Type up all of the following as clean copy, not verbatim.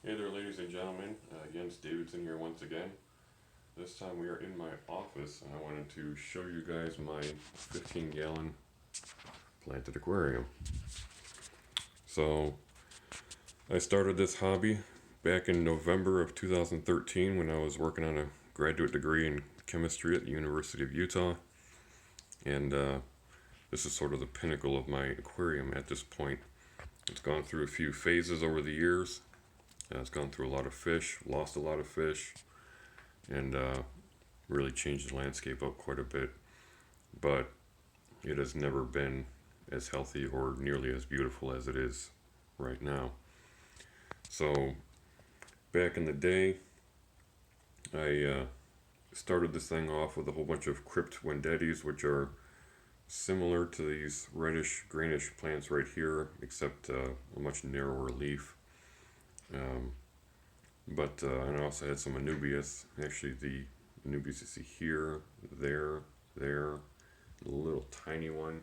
Hey there, ladies and gentlemen. Again, it's Davidsen here once again. This time we are in my office and I wanted to show you guys my 15-gallon planted aquarium. So I started this hobby back in November of 2013 when I was working on a graduate degree in chemistry at the University of Utah. And this is sort of the pinnacle of my aquarium at this point. It's gone through a few phases over the years. It's gone through a lot of fish, lost a lot of fish, and really changed the landscape up quite a bit. But it has never been as healthy or nearly as beautiful as it is right now. So back in the day, I started this thing off with a whole bunch of crypt wendetes, which are similar to these reddish greenish plants right here, except a much narrower leaf. And I also had some anubias. Actually, the anubias you see here, there, a little tiny one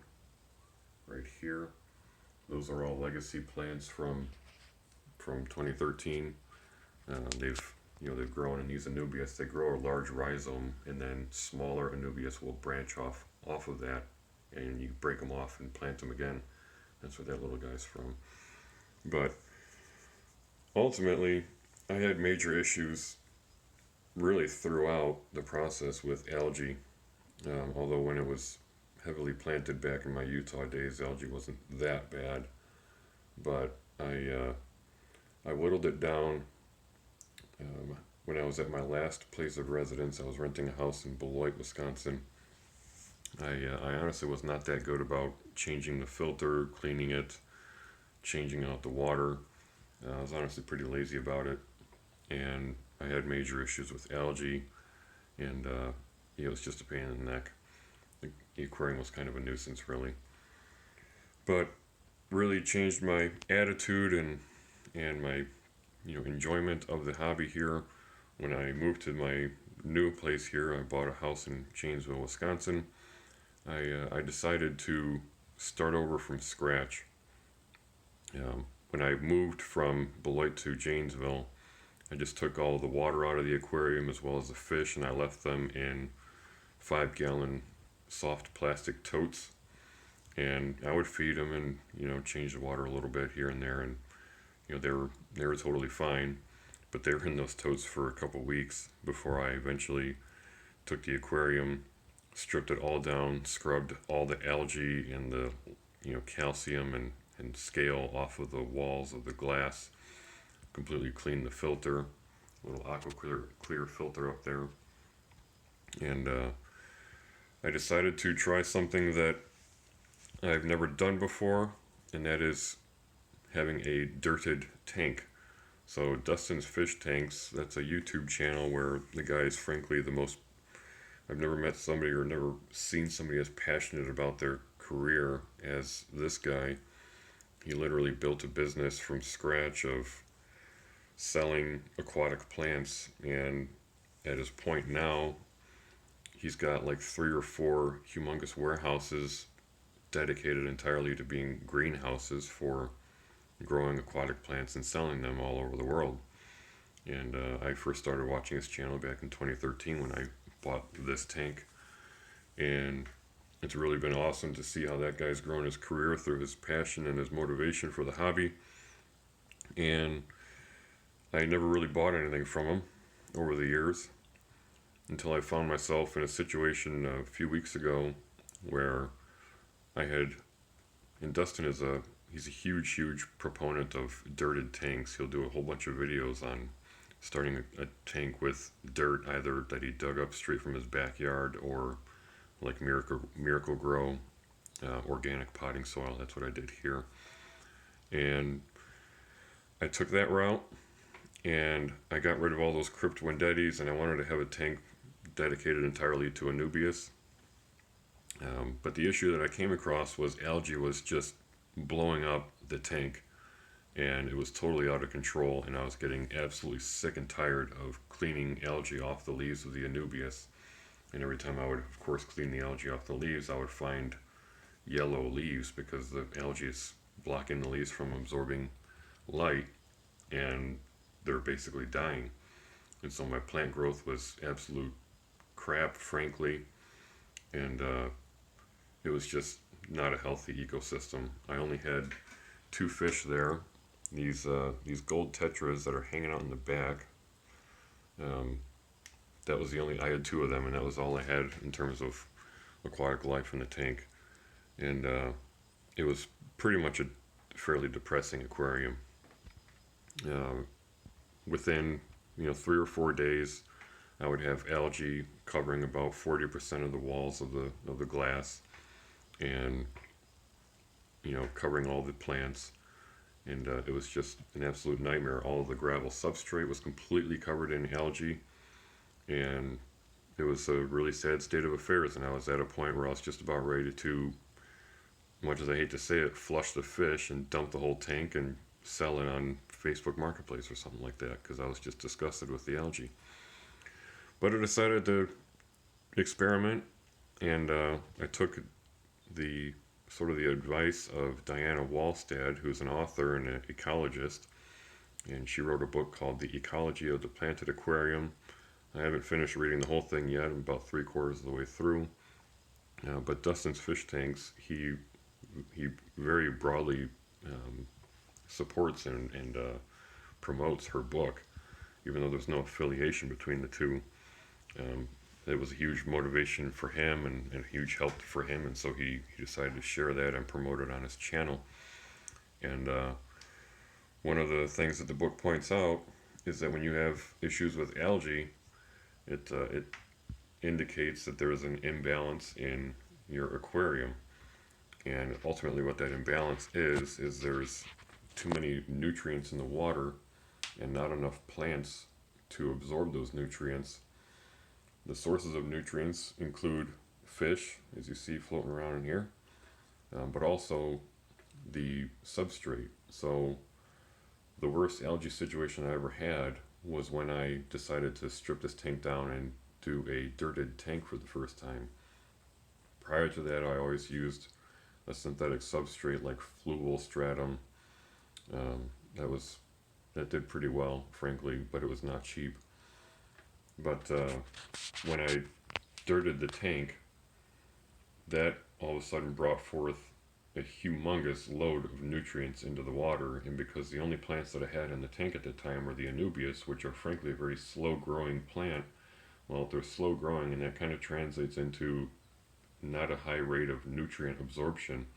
right here. Those are all legacy plants from 2013. They've grown in these anubias. They grow a large rhizome, and then smaller anubias will branch off of that, and you break them off and plant them again. That's where that little guy's from. But ultimately, I had major issues really throughout the process with algae. Although when it was heavily planted back in my Utah days, algae wasn't that bad. But I whittled it down. When I was at my last place of residence, I was renting a house in Beloit, Wisconsin. I honestly was not that good about changing the filter, cleaning it, changing out the water. I was honestly pretty lazy about it, and I had major issues with algae, and it was just a pain in the neck. The aquarium was kind of a nuisance, really. But really changed my attitude and my enjoyment of the hobby here when I moved to my new place here. I bought a house in Janesville, Wisconsin. I decided to start over from scratch. When I moved from Beloit to Janesville, I just took all the water out of the aquarium as well as the fish, and I left them in 5-gallon soft plastic totes. And I would feed them and change the water a little bit here and there, and they were totally fine. But they were in those totes for a couple weeks before I eventually took the aquarium, stripped it all down, scrubbed all the algae and the calcium and scale off of the walls of the glass, completely cleaned the filter, a little aqua clear filter up there. And I decided to try something that I've never done before, and that is having a dirted tank. So Dustin's Fish Tanks, that's a YouTube channel where the guy is frankly the most, I've never met somebody or never seen somebody as passionate about their career as this guy. He literally built a business from scratch of selling aquatic plants, and at his point now, he's got like 3 or 4 humongous warehouses dedicated entirely to being greenhouses for growing aquatic plants and selling them all over the world. And I first started watching his channel back in 2013 when I bought this tank, and it's really been awesome to see how that guy's grown his career through his passion and his motivation for the hobby. And I never really bought anything from him over the years until I found myself in a situation a few weeks ago where and Dustin he's a huge proponent of dirted tanks. He'll do a whole bunch of videos on starting a tank with dirt, either that he dug up straight from his backyard or like Miracle Grow organic potting soil. That's what I did here. And I took that route, and I got rid of all those crypt wendetes, and I wanted to have a tank dedicated entirely to anubias. But the issue that I came across was algae was just blowing up the tank, and it was totally out of control, and I was getting absolutely sick and tired of cleaning algae off the leaves of the anubias. And every time I would, of course, clean the algae off the leaves, I would find yellow leaves because the algae is blocking the leaves from absorbing light, and they're basically dying. And so my plant growth was absolute crap, frankly, and it was just not a healthy ecosystem. I only had two fish there. These gold tetras that are hanging out in the back. Um, that was the only. I had two of them, and that was all I had in terms of aquatic life in the tank. And it was pretty much a fairly depressing aquarium. Uh, Within 3 or 4 days, I would have algae covering about 40% of the walls of the glass, and covering all the plants. And it was just an absolute nightmare. All of the gravel substrate was completely covered in algae, and it was a really sad state of affairs. And I was at a point where I was just about ready to, much as I hate to say it, flush the fish and dump the whole tank and sell it on Facebook Marketplace or something like that, because I was just disgusted with the algae. But I decided to experiment, and I took the the advice of Diana Walstad, who's an author and an ecologist, and she wrote a book called The Ecology of the Planted Aquarium. I haven't finished reading the whole thing yet. I'm about 3/4 of the way through. But Dustin's fish tanks, he very broadly supports and promotes her book, even though there's no affiliation between the two. It was a huge motivation for him and a huge help for him, and so he decided to share that and promote it on his channel. And one of the things that the book points out is that when you have issues with algae, it indicates that there is an imbalance in your aquarium. And ultimately what that imbalance is there's too many nutrients in the water and not enough plants to absorb those nutrients. The sources of nutrients include fish, as you see floating around in here, but also the substrate. So the worst algae situation I ever had was when I decided to strip this tank down and do a dirted tank for the first time. Prior to that, I always used a synthetic substrate like fluval stratum. That did pretty well, frankly, but it was not cheap. But when I dirted the tank, that all of a sudden brought forth a humongous load of nutrients into the water. And because the only plants that I had in the tank at the time were the anubias, which are frankly a very slow growing plant, well, they're slow growing, and that kind of translates into not a high rate of nutrient absorption.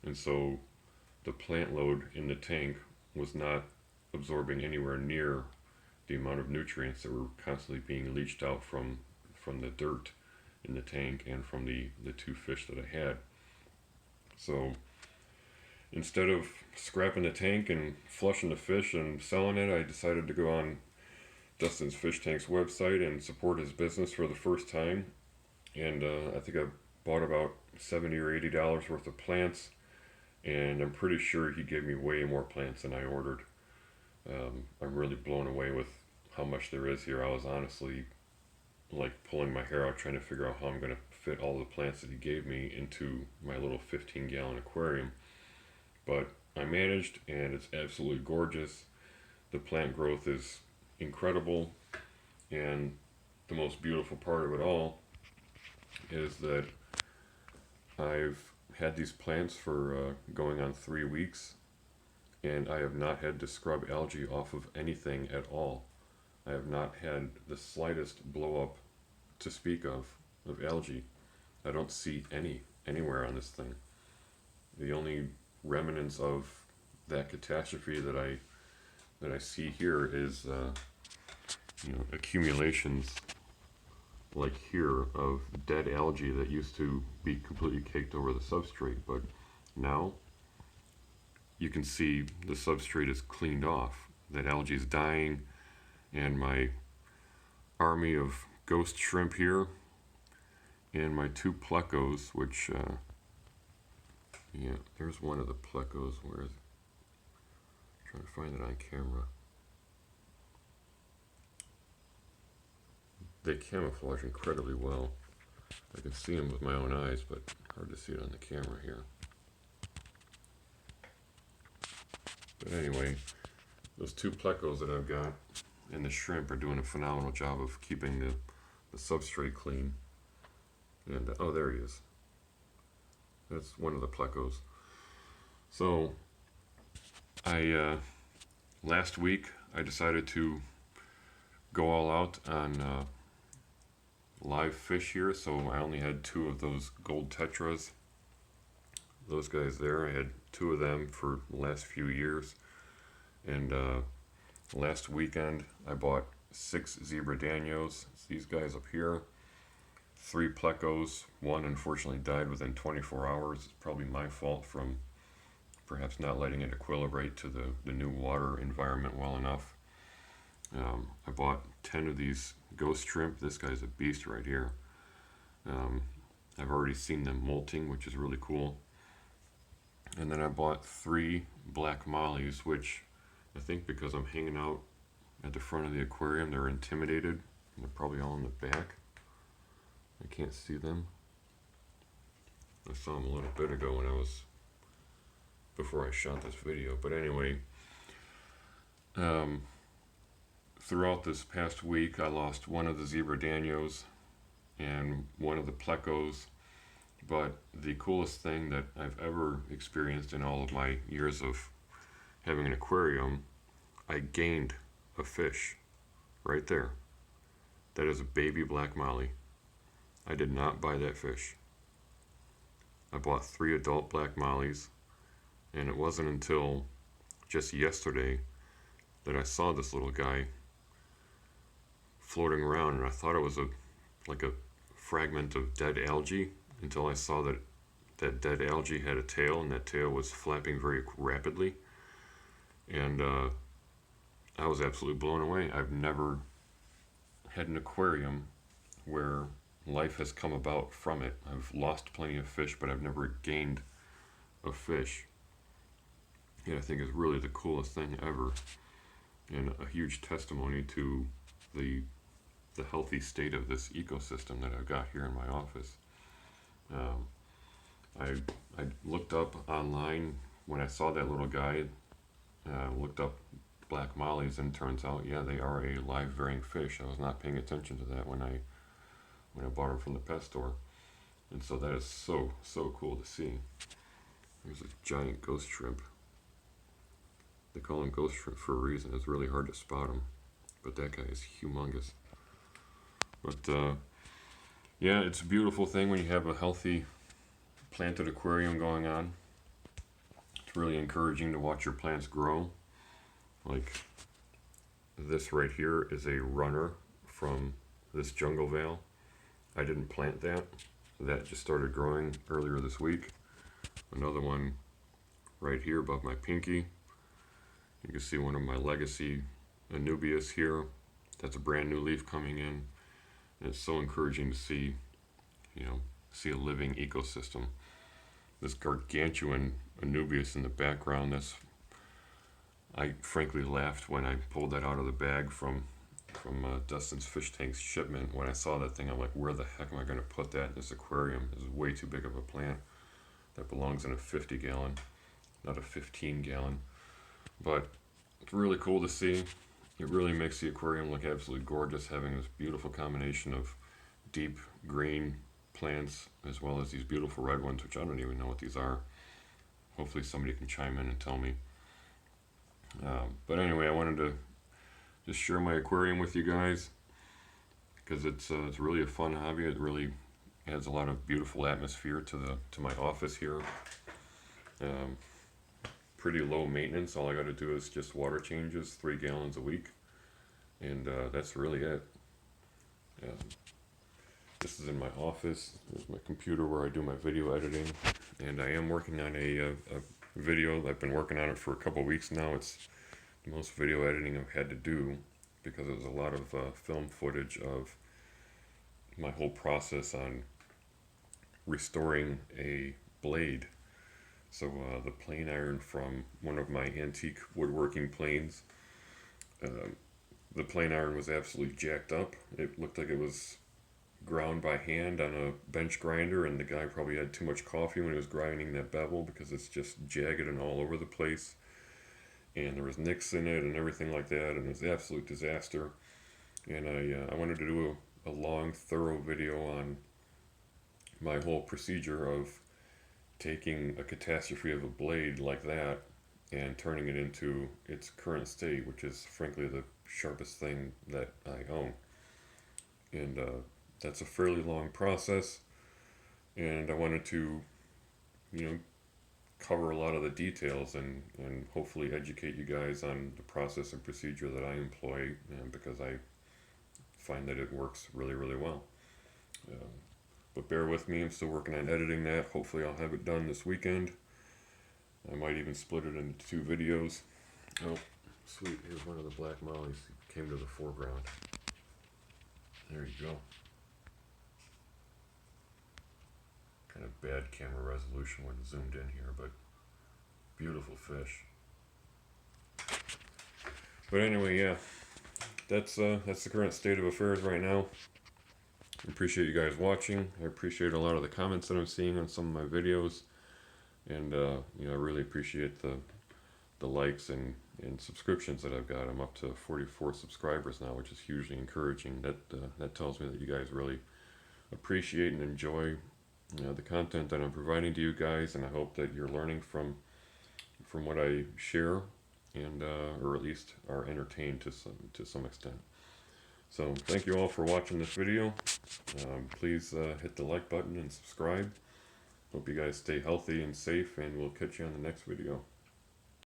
And so the plant load in the tank was not absorbing anywhere near the amount of nutrients that were constantly being leached out from the dirt in the tank and from the two fish that I had. So instead of scrapping the tank and flushing the fish and selling it, I decided to go on Dustin's Fish Tank's website and support his business for the first time. And I think I bought about $70 or $80 worth of plants, and I'm pretty sure he gave me way more plants than I ordered. I'm really blown away with how much there is here. I was honestly like pulling my hair out trying to figure out how I'm going to fit all the plants that he gave me into my little 15-gallon aquarium. But I managed, and it's absolutely gorgeous. The plant growth is incredible, and the most beautiful part of it all is that I've had these plants for going on 3 weeks, and I have not had to scrub algae off of anything at all. I have not had the slightest blow up to speak of algae. I don't see anywhere on this thing. The only remnants of that catastrophe that I see here is accumulations like here of dead algae that used to be completely caked over the substrate, but now you can see the substrate is cleaned off. That algae is dying, and my army of ghost shrimp here, and my two plecos, which there's one of the plecos. Where is it? I'm trying to find it on camera. They camouflage incredibly well. I can see them with my own eyes, but hard to see it on the camera here. But anyway, those two plecos that I've got and the shrimp are doing a phenomenal job of keeping the substrate clean. And oh, there he is. That's one of the plecos. So I last week I decided to go all out on live fish here. So I only had two of those gold tetras. Those guys there, I had two of them for the last few years. And last weekend I bought 6 zebra danios. It's these guys up here. 3 plecos. One unfortunately died within 24 hours. It's probably my fault from perhaps not letting it equilibrate to the new water environment well enough. I bought 10 of these ghost shrimp. This guy's a beast right here. I've already seen them molting, which is really cool. And then I bought 3 black mollies, which I think because I'm hanging out at the front of the aquarium, they're intimidated. They're probably all in the back. I can't see them. I saw them a little bit ago before I shot this video. But anyway, throughout this past week, I lost one of the zebra danios and one of the plecos. But the coolest thing that I've ever experienced in all of my years of having an aquarium, I gained a fish right there. That is a baby black molly. I did not buy that fish. I bought 3 adult black mollies, and it wasn't until just yesterday that I saw this little guy floating around, and I thought it was like a fragment of dead algae until I saw that dead algae had a tail, and that tail was flapping very rapidly. And I was absolutely blown away. I've never had an aquarium where life has come about from it. I've lost plenty of fish, but I've never gained a fish. And I think it's really the coolest thing ever, and a huge testimony to the healthy state of this ecosystem that I've got here in my office. I looked up online when I saw that little guy, looked up black mollies, and turns out, yeah, they are a live varying fish. I was not paying attention to that when I bought them from the pet store. And so that is so cool to see. There's a giant ghost shrimp. They call them ghost shrimp for a reason. It's really hard to spot them, but that guy is humongous. But yeah, it's a beautiful thing when you have a healthy planted aquarium going on. It's really encouraging to watch your plants grow. Like this right here is a runner from this jungle veil. I didn't plant that. That just started growing earlier this week. Another one right here above my pinky. You can see one of my legacy Anubias here. That's a brand new leaf coming in. And it's so encouraging to see, see a living ecosystem. This gargantuan Anubias in the background, I frankly laughed when I pulled that out of the bag from Dustin's fish tanks shipment. When I saw that thing, I'm like, where the heck am I going to put that in this aquarium? This is way too big of a plant. That belongs in a 50 gallon, not a 15 gallon. But it's really cool to see. It really makes the aquarium look absolutely gorgeous, having this beautiful combination of deep green plants as well as these beautiful red ones, which I don't even know what these are. Hopefully somebody can chime in and tell me. But anyway, I wanted to just share my aquarium with you guys because it's really a fun hobby. It really adds a lot of beautiful atmosphere to my office here. Pretty low maintenance. All I got to do is just water changes, 3 gallons a week, and that's really it. This is in my office. This is my computer where I do my video editing, and I am working on a video. I've been working on it for a couple weeks now. It's the most video editing I've had to do because there's a lot of film footage of my whole process on restoring a blade. So the plane iron from one of my antique woodworking planes, the plane iron was absolutely jacked up. It looked like it was ground by hand on a bench grinder, and the guy probably had too much coffee when he was grinding that bevel because it's just jagged and all over the place. and there was nicks in it and everything like that, and it was an absolute disaster. And I wanted to do a long, thorough video on my whole procedure of taking a catastrophe of a blade like that and turning it into its current state, which is frankly the sharpest thing that I own. And that's a fairly long process, and I wanted to, you know, cover a lot of the details and hopefully educate you guys on the process and procedure that I employ, because I find that it works really, really well. Um, but bear with me, I'm still working on editing that. Hopefully I'll have it done this weekend. I might even split it into 2 videos. Oh, sweet, here's one of the black mollies. He came to the foreground. There you go. Kind of bad camera resolution when zoomed in here, but beautiful fish. But anyway, yeah, that's the current state of affairs right now. I appreciate you guys watching. I appreciate a lot of the comments that I'm seeing on some of my videos, and you know, I really appreciate the likes and subscriptions that I've got. I'm up to 44 subscribers now, which is hugely encouraging. That tells me that you guys really appreciate and enjoy, you know, the content that I'm providing to you guys, and I hope that you're learning from what I share, and or at least are entertained to some extent. So thank you all for watching this video. Please hit the like button and subscribe. Hope you guys stay healthy and safe, and we'll catch you on the next video.